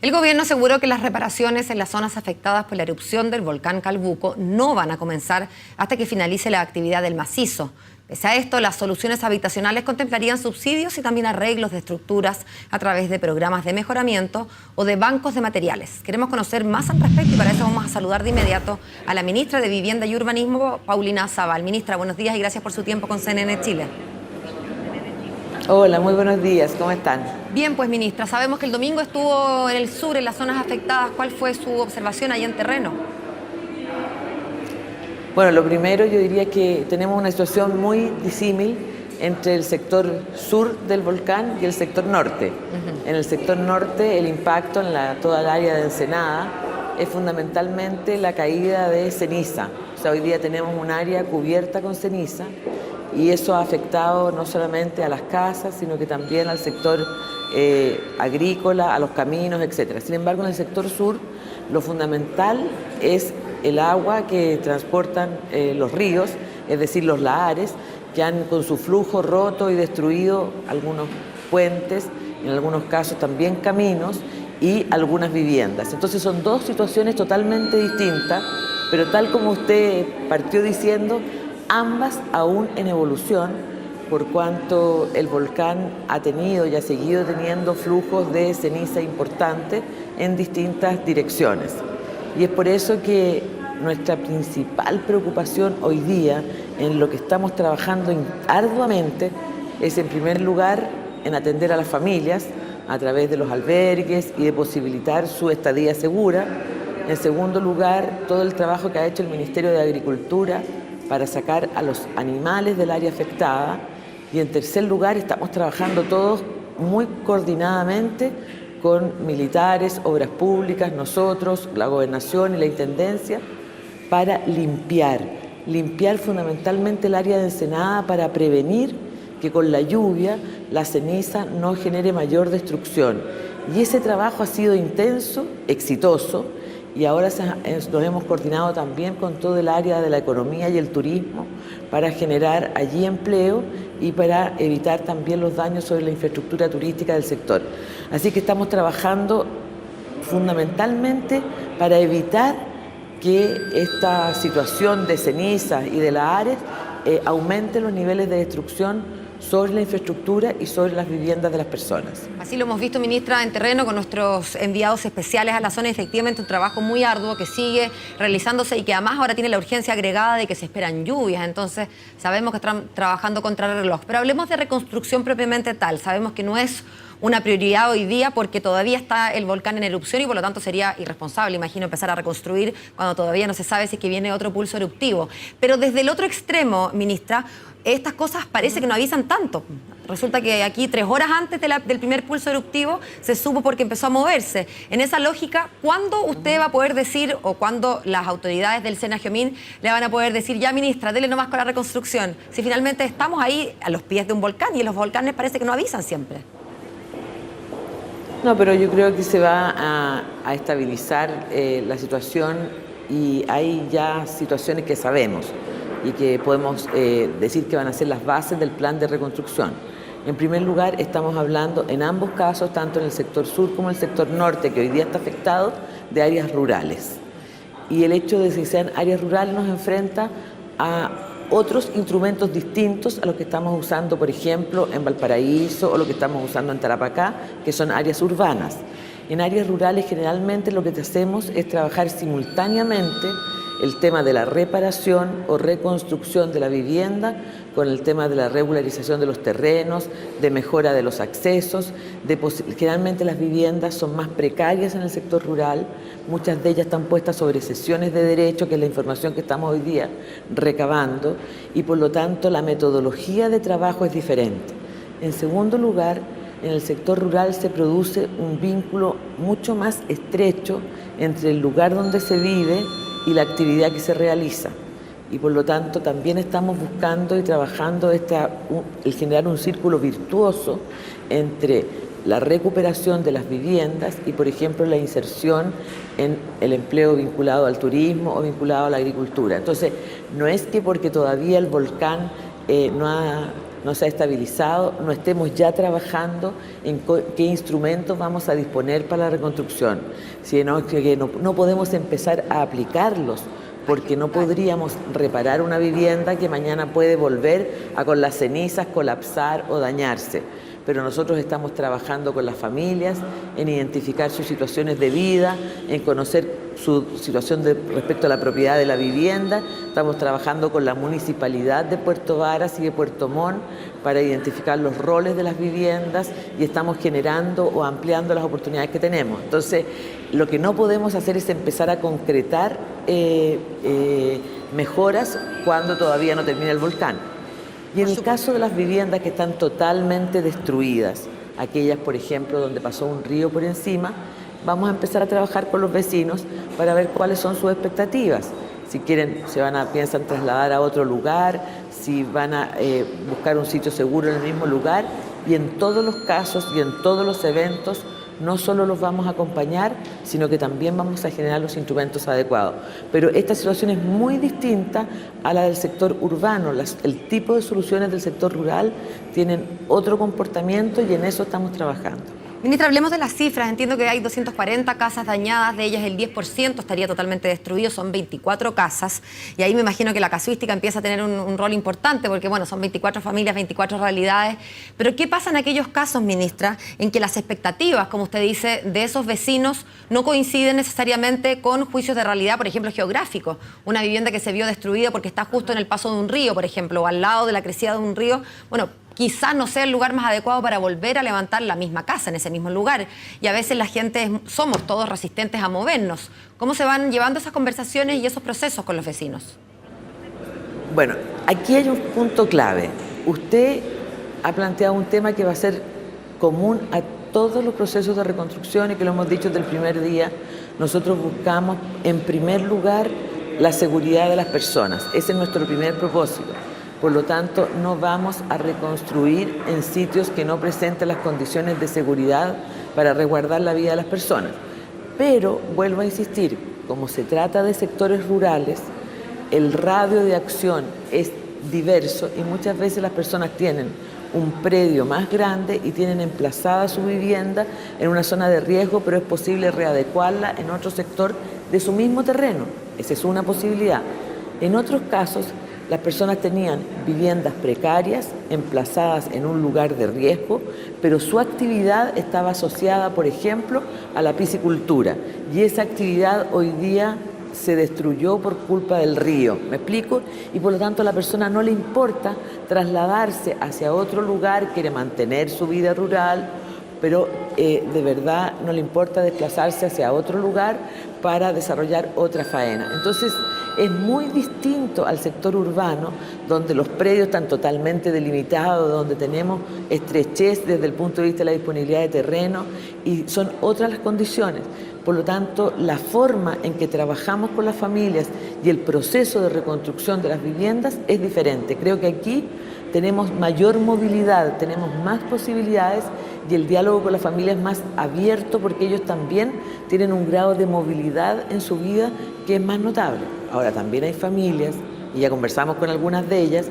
El gobierno aseguró que las reparaciones en las zonas afectadas por la erupción del volcán Calbuco no van a comenzar hasta que finalice la actividad del macizo. Pese a esto, las soluciones habitacionales contemplarían subsidios y también arreglos de estructuras a través de programas de mejoramiento o de bancos de materiales. Queremos conocer más al respecto y para eso vamos a saludar de inmediato a la ministra de Vivienda y Urbanismo, Paulina Zabal. Ministra, buenos días y gracias por su tiempo con CNN Chile. Hola, muy buenos días, ¿cómo están? Bien, pues ministra, sabemos que el domingo estuvo en el sur, en las zonas afectadas. ¿Cuál fue su observación ahí en terreno? Bueno, lo primero yo diría que tenemos una situación muy disímil entre el sector sur del volcán y el sector norte. En el sector norte el impacto en toda el área de Ensenada es fundamentalmente la caída de ceniza. O sea, hoy día tenemos un área cubierta con ceniza y eso ha afectado no solamente a las casas, sino que también al sector agrícola, a los caminos, etc. Sin embargo, en el sector sur lo fundamental es el agua que transportan los ríos, es decir, los lahares, que han con su flujo roto y destruido algunos puentes, en algunos casos también caminos y algunas viviendas. Entonces son dos situaciones totalmente distintas, pero tal como usted partió diciendo, ambas aún en evolución, por cuanto el volcán ha tenido y ha seguido teniendo flujos de ceniza importantes en distintas direcciones. Y es por eso que nuestra principal preocupación hoy día, en lo que estamos trabajando arduamente, es en primer lugar en atender a las familias a través de los albergues y de posibilitar su estadía segura. En segundo lugar, todo el trabajo que ha hecho el Ministerio de Agricultura para sacar a los animales del área afectada. Y en tercer lugar, estamos trabajando todos muy coordinadamente con militares, obras públicas, nosotros, la gobernación y la intendencia, para limpiar fundamentalmente el área de Ensenada para prevenir que con la lluvia la ceniza no genere mayor destrucción. Y ese trabajo ha sido intenso, exitoso, y ahora nos hemos coordinado también con todo el área de la economía y el turismo para generar allí empleo y para evitar también los daños sobre la infraestructura turística del sector. Así que estamos trabajando fundamentalmente para evitar que esta situación de ceniza y de lahares aumente los niveles de destrucción sobre la infraestructura y sobre las viviendas de las personas. Así lo hemos visto, ministra, en terreno con nuestros enviados especiales a la zona. Efectivamente, un trabajo muy arduo que sigue realizándose y que además ahora tiene la urgencia agregada de que se esperan lluvias. Entonces, sabemos que están trabajando contra el reloj. Pero hablemos de reconstrucción propiamente tal. Sabemos que no es una prioridad hoy día porque todavía está el volcán en erupción y por lo tanto sería irresponsable, imagino, empezar a reconstruir cuando todavía no se sabe si es que viene otro pulso eruptivo. Pero desde el otro extremo, ministra, estas cosas parece que no avisan tanto. Resulta que aquí 3 horas antes del primer pulso eruptivo se supo porque empezó a moverse. En esa lógica, ¿cuándo usted va a poder decir o cuándo las autoridades del Senagiomín le van a poder decir, ya ministra, dele nomás con la reconstrucción? Si finalmente estamos ahí a los pies de un volcán y los volcanes parece que no avisan siempre. No, pero yo creo que se va a estabilizar la situación y hay ya situaciones que sabemos y que podemos decir que van a ser las bases del plan de reconstrucción. En primer lugar, estamos hablando en ambos casos, tanto en el sector sur como en el sector norte, que hoy día está afectado, de áreas rurales. Y el hecho de que sean áreas rurales nos enfrenta a otros instrumentos distintos a los que estamos usando, por ejemplo, en Valparaíso o lo que estamos usando en Tarapacá, que son áreas urbanas. En áreas rurales generalmente lo que hacemos es trabajar simultáneamente el tema de la reparación o reconstrucción de la vivienda con el tema de la regularización de los terrenos, de mejora de los accesos. Generalmente las viviendas son más precarias en el sector rural, muchas de ellas están puestas sobre sesiones de derecho, que es la información que estamos hoy día recabando, y por lo tanto la metodología de trabajo es diferente. En segundo lugar, en el sector rural se produce un vínculo mucho más estrecho entre el lugar donde se vive y la actividad que se realiza. Y por lo tanto también estamos buscando y trabajando el generar un círculo virtuoso entre la recuperación de las viviendas y, por ejemplo, la inserción en el empleo vinculado al turismo o vinculado a la agricultura. Entonces, no es que porque todavía el volcán no ha no se ha estabilizado, no estemos ya trabajando en qué instrumentos vamos a disponer para la reconstrucción, sino que no podemos empezar a aplicarlos, porque no podríamos reparar una vivienda que mañana puede volver a con las cenizas colapsar o dañarse. Pero nosotros estamos trabajando con las familias en identificar sus situaciones de vida, en conocer su situación respecto a la propiedad de la vivienda. Estamos trabajando con la municipalidad de Puerto Varas y de Puerto Montt para identificar los roles de las viviendas y estamos generando o ampliando las oportunidades que tenemos. Entonces, lo que no podemos hacer es empezar a concretar mejoras cuando todavía no termina el volcán. Y en el caso de las viviendas que están totalmente destruidas, aquellas, por ejemplo, donde pasó un río por encima, vamos a empezar a trabajar con los vecinos para ver cuáles son sus expectativas. Si quieren, piensan trasladar a otro lugar, si van a buscar un sitio seguro en el mismo lugar. Y en todos los casos y en todos los eventos, no solo los vamos a acompañar, sino que también vamos a generar los instrumentos adecuados. Pero esta situación es muy distinta a la del sector urbano. El tipo de soluciones del sector rural tienen otro comportamiento y en eso estamos trabajando. Ministra, hablemos de las cifras. Entiendo que hay 240 casas dañadas, de ellas el 10% estaría totalmente destruido, son 24 casas. Y ahí me imagino que la casuística empieza a tener un rol importante, porque bueno, son 24 familias, 24 realidades. Pero ¿qué pasa en aquellos casos, ministra, en que las expectativas, como usted dice, de esos vecinos no coinciden necesariamente con juicios de realidad, por ejemplo, geográficos? Una vivienda que se vio destruida porque está justo en el paso de un río, por ejemplo, o al lado de la crecida de un río, bueno, quizás no sea el lugar más adecuado para volver a levantar la misma casa en ese mismo lugar. Y a veces la gente, somos todos resistentes a movernos. ¿Cómo se van llevando esas conversaciones y esos procesos con los vecinos? Bueno, aquí hay un punto clave. Usted ha planteado un tema que va a ser común a todos los procesos de reconstrucción y que lo hemos dicho desde el primer día. Nosotros buscamos, en primer lugar, la seguridad de las personas. Ese es nuestro primer propósito. Por lo tanto, no vamos a reconstruir en sitios que no presenten las condiciones de seguridad para resguardar la vida de las personas. Pero, vuelvo a insistir, como se trata de sectores rurales, el radio de acción es diverso y muchas veces las personas tienen un predio más grande y tienen emplazada su vivienda en una zona de riesgo, pero es posible readecuarla en otro sector de su mismo terreno. Esa es una posibilidad. En otros casos, las personas tenían viviendas precarias, emplazadas en un lugar de riesgo, pero su actividad estaba asociada, por ejemplo, a la piscicultura. Y esa actividad hoy día se destruyó por culpa del río, ¿me explico? Y por lo tanto a la persona no le importa trasladarse hacia otro lugar, quiere mantener su vida rural, pero de verdad no le importa desplazarse hacia otro lugar para desarrollar otra faena. Entonces, es muy distinto al sector urbano, donde los predios están totalmente delimitados, donde tenemos estrechez desde el punto de vista de la disponibilidad de terreno y son otras las condiciones. Por lo tanto, la forma en que trabajamos con las familias y el proceso de reconstrucción de las viviendas es diferente. Creo que aquí tenemos mayor movilidad, tenemos más posibilidades y el diálogo con la familia es más abierto porque ellos también tienen un grado de movilidad en su vida que es más notable. Ahora, también hay familias, y ya conversamos con algunas de ellas,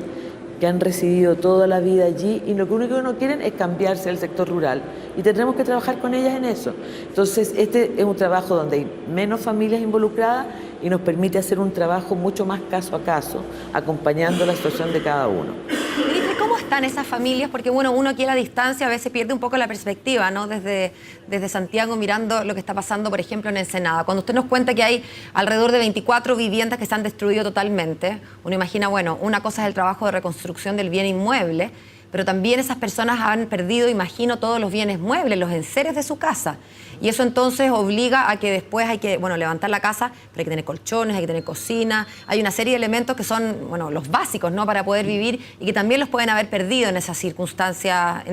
que han residido toda la vida allí y lo único que no quieren es cambiarse al sector rural y tendremos que trabajar con ellas en eso. Entonces, este es un trabajo donde hay menos familias involucradas y nos permite hacer un trabajo mucho más caso a caso, acompañando la situación de cada uno. Ministra, ¿cómo están esas familias? Porque bueno, uno aquí a la distancia a veces pierde un poco la perspectiva, ¿no? Desde Santiago mirando lo que está pasando, por ejemplo, en Ensenada. Cuando usted nos cuenta que hay alrededor de 24 viviendas que se han destruido totalmente, uno imagina, bueno, una cosa es el trabajo de reconstrucción del bien inmueble, pero también esas personas han perdido, imagino, todos los bienes muebles, los enseres de su casa. Y eso entonces obliga a que después hay que, bueno, levantar la casa, pero hay que tener colchones, hay que tener cocina, hay una serie de elementos que son, bueno, los básicos, ¿no?, para poder vivir y que también los pueden haber perdido en esta circunstancia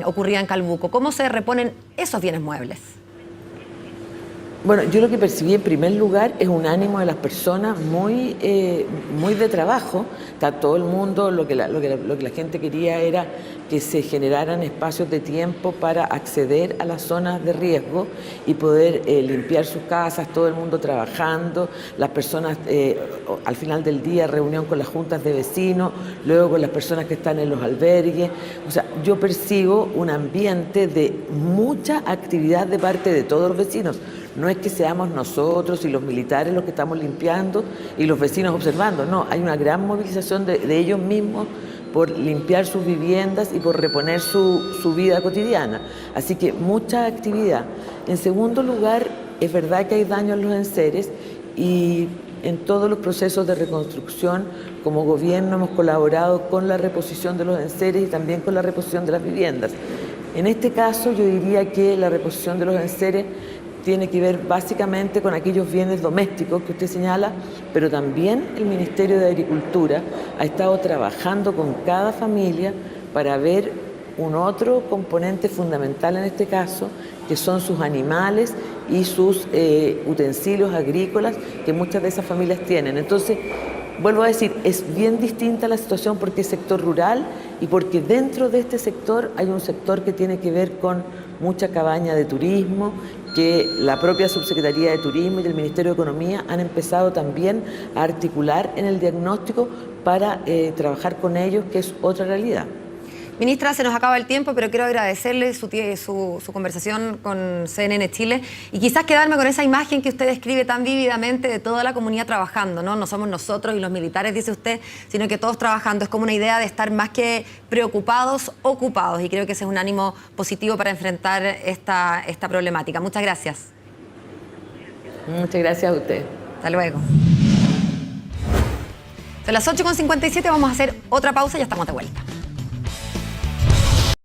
ocurrida en Calbuco. ¿Cómo se reponen esos bienes muebles? Bueno, yo lo que percibí en primer lugar es un ánimo de las personas muy de trabajo. Está todo el mundo, lo que la gente quería era que se generaran espacios de tiempo para acceder a las zonas de riesgo y poder limpiar sus casas, todo el mundo trabajando, las personas al final del día reunión con las juntas de vecinos, luego con las personas que están en los albergues. O sea, yo percibo un ambiente de mucha actividad de parte de todos los vecinos. No es que seamos nosotros y los militares los que estamos limpiando y los vecinos observando, no, hay una gran movilización de ellos mismos por limpiar sus viviendas y por reponer su vida cotidiana. Así que mucha actividad. En segundo lugar, es verdad que hay daño en los enseres y en todos los procesos de reconstrucción, como gobierno hemos colaborado con la reposición de los enseres y también con la reposición de las viviendas. En este caso yo diría que la reposición de los enseres tiene que ver básicamente con aquellos bienes domésticos que usted señala, pero también el Ministerio de Agricultura ha estado trabajando con cada familia para ver un otro componente fundamental en este caso, que son sus animales y sus utensilios agrícolas que muchas de esas familias tienen. Entonces, vuelvo a decir, es bien distinta la situación porque es sector rural y porque dentro de este sector hay un sector que tiene que ver con mucha cabaña de turismo, que la propia Subsecretaría de Turismo y el Ministerio de Economía han empezado también a articular en el diagnóstico para trabajar con ellos, que es otra realidad. Ministra, se nos acaba el tiempo, pero quiero agradecerle su conversación con CNN Chile y quizás quedarme con esa imagen que usted describe tan vívidamente de toda la comunidad trabajando, ¿no? No somos nosotros y los militares, dice usted, sino que todos trabajando. Es como una idea de estar más que preocupados, ocupados, y creo que ese es un ánimo positivo para enfrentar esta problemática. Muchas gracias. Muchas gracias a usted. Hasta luego. Son las 8:57, vamos a hacer otra pausa y ya estamos de vuelta.